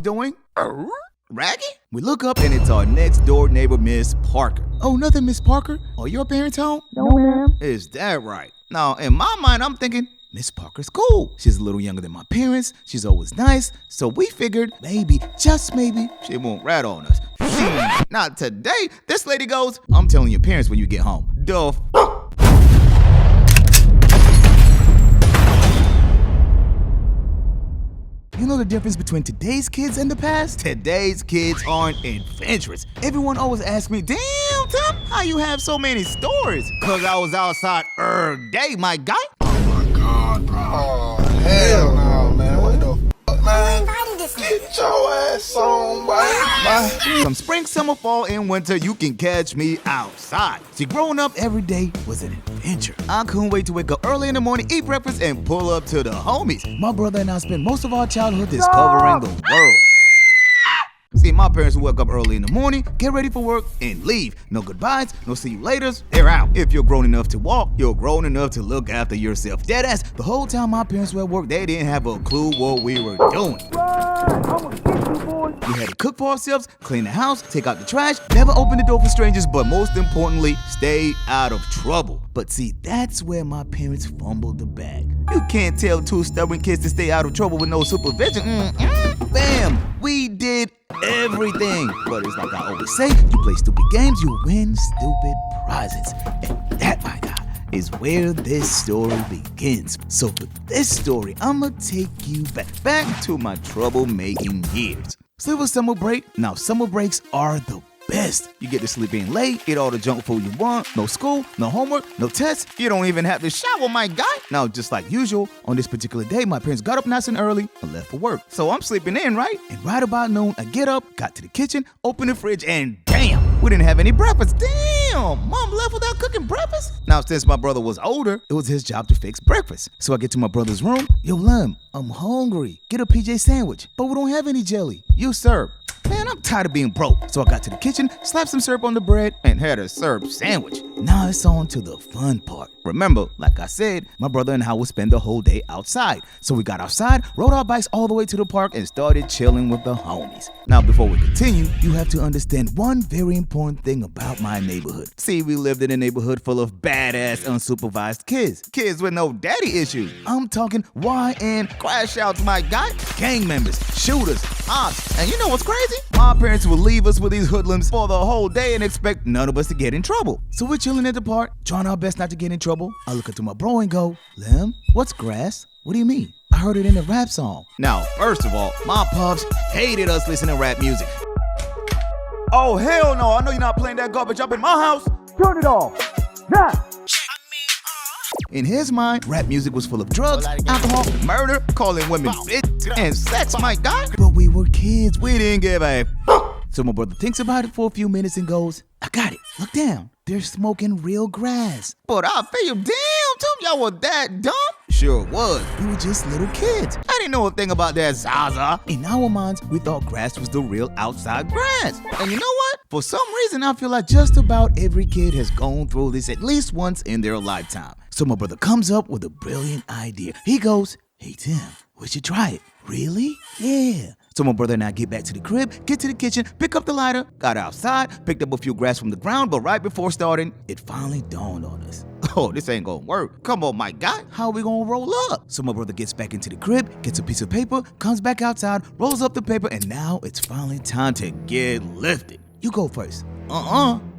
doing? Raggy? We look up and it's our next door neighbor, Miss Parker. Oh, nothing, Miss Parker. Are your parents home? No, ma'am. Is that right? Now, in my mind, I'm thinking, Miss Parker's cool. She's a little younger than my parents. She's always nice. So we figured maybe, just maybe, she won't rat on us. Not today. This lady goes, I'm telling your parents when you get home. The You know the difference between today's kids and the past? Today's kids aren't adventurous. Everyone always asks me, damn, Tom, how you have so many stories? Cause I was outside day, my guy. Oh my God, bro. Oh, hell no, man. What the fuck, man? Get your ass on, boy. From spring, summer, fall, and winter, you can catch me outside. See, growing up every day was an adventure. I couldn't wait to wake up early in the morning, eat breakfast, and pull up to the homies. My brother and I spent most of our childhood discovering the world. See, my parents would wake up early in the morning, get ready for work, and leave. No goodbyes, no see you laters, they're out. If you're grown enough to walk, you're grown enough to look after yourself. Deadass, the whole time my parents were at work, they didn't have a clue what we were doing. We had to cook for ourselves, clean the house, take out the trash, never open the door for strangers, but most importantly, stay out of trouble. But see, that's where my parents fumbled the bag. You can't tell two stubborn kids to stay out of trouble with no supervision. Bam! We did everything. But it's like I always say, you play stupid games, you win stupid prizes. And that, my guy, is where this story begins. So for this story, I'ma take you back to my troublemaking years. So it was summer break. Now summer breaks are the best. You get to sleep in late, eat all the junk food you want, no school, no homework, no tests. You don't even have to shower, my guy. Now, just like usual, on this particular day, my parents got up nice and early and left for work. So I'm sleeping in, right? And right about noon, I get up, got to the kitchen, opened the fridge, and damn, we didn't have any breakfast. Damn, mom left without cooking breakfast? Now, since my brother was older, it was his job to fix breakfast. So I get to my brother's room. Yo, Lem, I'm hungry. Get a PJ sandwich, but we don't have any jelly. You serve. Man, I'm tired of being broke. So I got to the kitchen, slapped some syrup on the bread, and had a syrup sandwich. Now it's on to the fun part. Remember, like I said, my brother and I would spend the whole day outside. So we got outside, rode our bikes all the way to the park, and started chilling with the homies. Now, before we continue, you have to understand one very important thing about my neighborhood. See, we lived in a neighborhood full of badass, unsupervised kids. Kids with no daddy issues. I'm talking YN crash outs, my guy. Gang members, shooters, ops. And you know what's crazy? My parents would leave us with these hoodlums for the whole day and expect none of us to get in trouble. So we're chilling at the park, trying our best not to get in trouble. I look into my bro and go, Lem, what's grass? What do you mean? I heard it in a rap song. Now, first of all, my pops hated us listening to rap music. Oh, hell no, I know you're not playing that garbage up in my house. Turn it off. Now. In his mind, rap music was full of drugs, alcohol, murder, calling women bitch, and sex, my guy. But we were kids, we didn't give a So my brother thinks about it for a few minutes and goes, I got it, look down. They're smoking real grass. But I feel, damn, Tom, y'all were that dumb? Sure was. We were just little kids. I didn't know a thing about that Zaza. In our minds, we thought grass was the real outside grass. And you know what? For some reason, I feel like just about every kid has gone through this at least once in their lifetime. So my brother comes up with a brilliant idea. He goes, hey, Tim, we should try it. Really? Yeah. So my brother and I get back to the crib, get to the kitchen, pick up the lighter, got outside, picked up a few grass from the ground, but right before starting, it finally dawned on us. Oh, this ain't gonna work. Come on, my guy, how are we gonna roll up? So my brother gets back into the crib, gets a piece of paper, comes back outside, rolls up the paper, and now it's finally time to get lifted. You go first.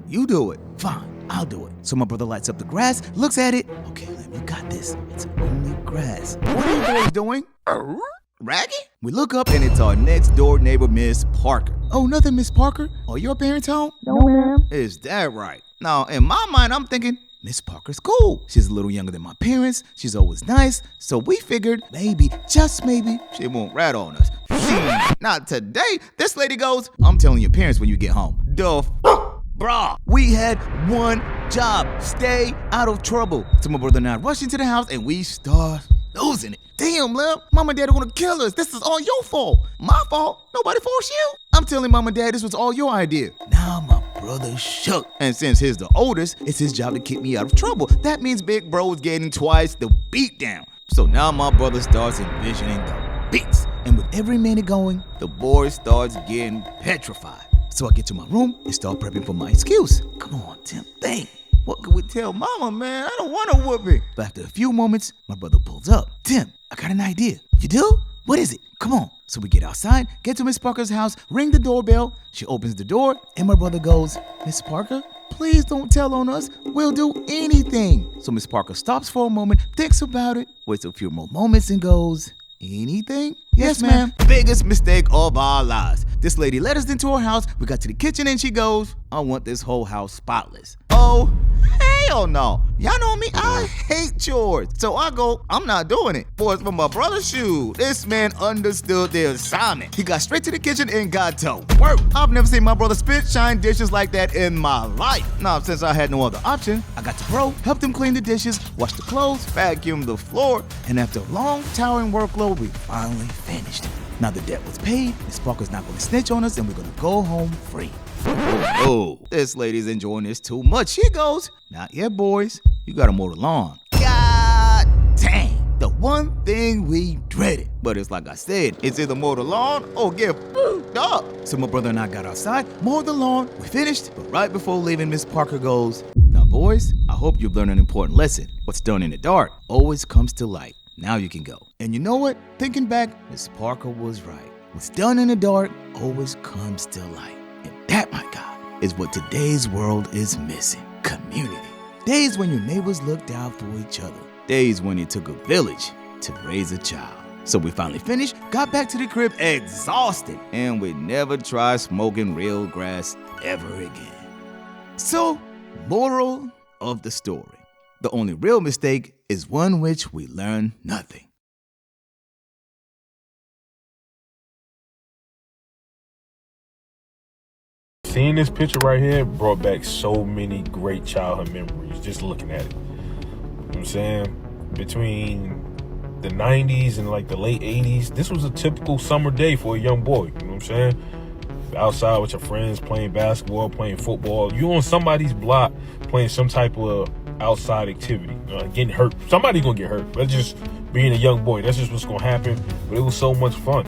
You do it. Fine, I'll do it. So my brother lights up the grass, looks at it. Okay, Lem, you got this. It's only grass. What are you boys doing? Raggy? We look up and it's our next door neighbor, Miss Parker. Oh, nothing, Miss Parker. Are your parents home? No, ma'am. Is that right? Now, in my mind, I'm thinking, Miss Parker's cool. She's a little younger than my parents. She's always nice. So we figured maybe, just maybe, she won't rat on us. Not today. This lady goes, I'm telling your parents when you get home. Bruh, we had one job. Stay out of trouble. So my brother and I rush into the house and we start losing it. Damn, Lem, Mom and Dad are gonna kill us. This is all your fault. My fault? Nobody forced you? I'm telling Mom and Dad this was all your idea. Now my brother's shook. And since he's the oldest, it's his job to keep me out of trouble. That means big bro is getting twice the beat down. So now my brother starts envisioning the beats. And with every minute going, the boy starts getting petrified. So I get to my room and start prepping for my excuse. Come on, Tim, think. What could we tell mama, man? I don't want a whooping. But after a few moments, my brother pulls up. Tim, I got an idea. You do? What is it? Come on. So we get outside, get to Miss Parker's house, ring the doorbell. She opens the door, and my brother goes, Miss Parker, please don't tell on us. We'll do anything. So Miss Parker stops for a moment, thinks about it, waits a few more moments, and goes, anything? Yes, ma'am. Biggest mistake of our lives. This lady let us into her house. We got to the kitchen and she goes, I want this whole house spotless. Oh, hell no. Y'all know me, I hate chores. So I go, I'm not doing it. Boys from my brother's shoe. This man understood the assignment. He got straight to the kitchen and got to work. I've never seen my brother spit shine dishes like that in my life. Now, since I had no other option, I got to bro, helped him clean the dishes, wash the clothes, vacuum the floor, and after a long, towering workload, we finally finished. Now the debt was paid, Miss Parker's not gonna snitch on us, and we're gonna go home free. Oh, this lady's enjoying this too much. She goes, not yet, boys. You gotta mow the lawn. God dang, the one thing we dreaded. But it's like I said, it's either mow the lawn or get food up. So my brother and I got outside, mowed the lawn, we finished, but right before leaving, Miss Parker goes, now boys, I hope you've learned an important lesson. What's done in the dark always comes to light. Now you can go. And you know what? Thinking back, Miss Parker was right. What's done in the dark always comes to light. And that, my God, is what today's world is missing. Community. Days when your neighbors looked out for each other. Days when it took a village to raise a child. So we finally finished, got back to the crib exhausted, and we never tried smoking real grass ever again. So, moral of the story. The only real mistake is one which we learn nothing. Seeing this picture right here brought back so many great childhood memories just looking at it. You know what I'm saying? Between the 90s and like the late 80s, this was a typical summer day for a young boy. You know what I'm saying? Outside with your friends, playing basketball, playing football. You on somebody's block playing some type of outside activity, getting hurt. Somebody's gonna get hurt. That's just being a young boy. That's just what's gonna happen. But it was so much fun.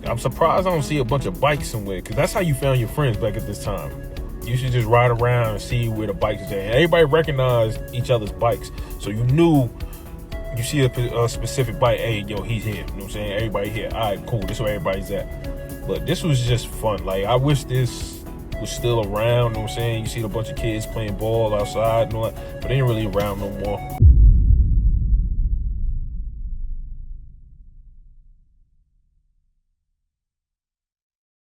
I'm surprised I don't see a bunch of bikes somewhere, because that's how you found your friends back at this time. You should just ride around and see where the bikes are at. And everybody recognized each other's bikes, so you knew. You see a specific bike, hey, yo, he's here. You know what I'm saying? Everybody here. All right, cool. This is where everybody's at. But this was just fun. Like, I wish this was still around. You know what I'm saying? You see a bunch of kids playing ball outside and all that, but they ain't really around no more.